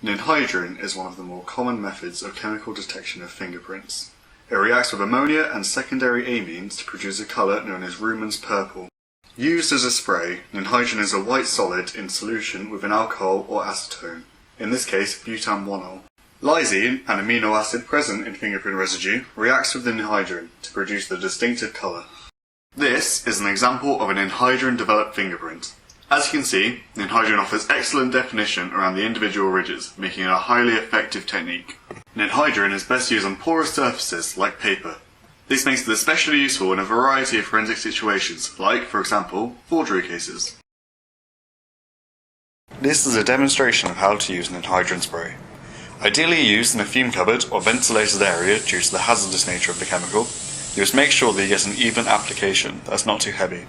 Ninhydrin is one of the more common methods of chemical detection of fingerprints. It reacts with ammonia and secondary amines to produce a colour known as Ruhmann's purple. Used as a spray, ninhydrin is a white solid in solution with an alcohol or acetone, in this case butanol. Lysine, an amino acid present in fingerprint residue, reacts with the ninhydrin to produce the distinctive colour. This is an example of a ninhydrin-developed fingerprint. As you can see, ninhydrin offers excellent definition around the individual ridges, making it a highly effective technique. Ninhydrin is best used on porous surfaces like paper. This makes it especially useful in a variety of forensic situations, like, for example, forgery cases. This is a demonstration of how to use ninhydrin spray. Ideally used in a fume cupboard or ventilated area due to the hazardous nature of the chemical, you must make sure that you get an even application that's not too heavy.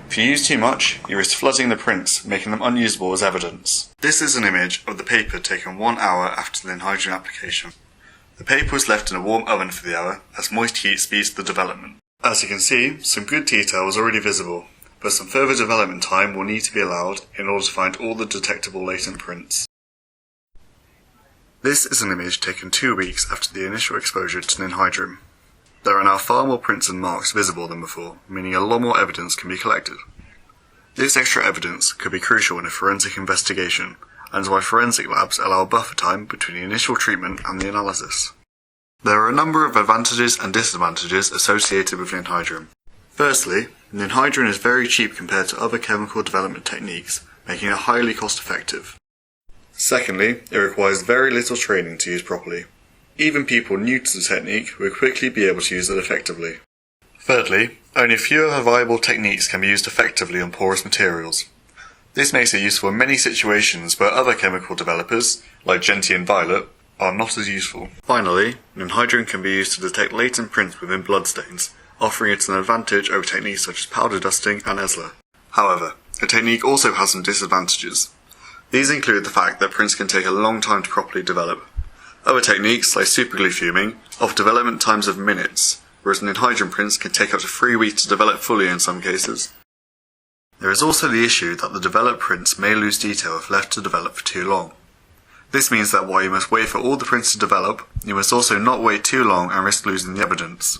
If you use too much, you risk flooding the prints, making them unusable as evidence. This is an image of the paper taken 1 hour after the ninhydrin application. The paper was left in a warm oven for the hour, as moist heat speeds the development. As you can see, some good detail is already visible, but some further development time will need to be allowed in order to find all the detectable latent prints. This is an image taken 2 weeks after the initial exposure to ninhydrin. There are now far more prints and marks visible than before, meaning a lot more evidence can be collected. This extra evidence could be crucial in a forensic investigation, and is why forensic labs allow a buffer time between the initial treatment and the analysis. There are a number of advantages and disadvantages associated with ninhydrin. Firstly, ninhydrin is very cheap compared to other chemical development techniques, making it highly cost-effective. Secondly, it requires very little training to use properly. Even people new to the technique will quickly be able to use it effectively. Thirdly, only a few other viable techniques can be used effectively on porous materials. This makes it useful in many situations where other chemical developers, like Genti and Violet, are not as useful. Finally, ninhydrin can be used to detect latent prints within bloodstains, offering it an advantage over techniques such as powder dusting and ESLA. However, the technique also has some disadvantages. These include the fact that prints can take a long time to properly develop. Other techniques, like superglue fuming, offer development times of minutes, whereas ninhydrin prints can take up to 3 weeks to develop fully in some cases. There is also the issue that the developed prints may lose detail if left to develop for too long. This means that while you must wait for all the prints to develop, you must also not wait too long and risk losing the evidence.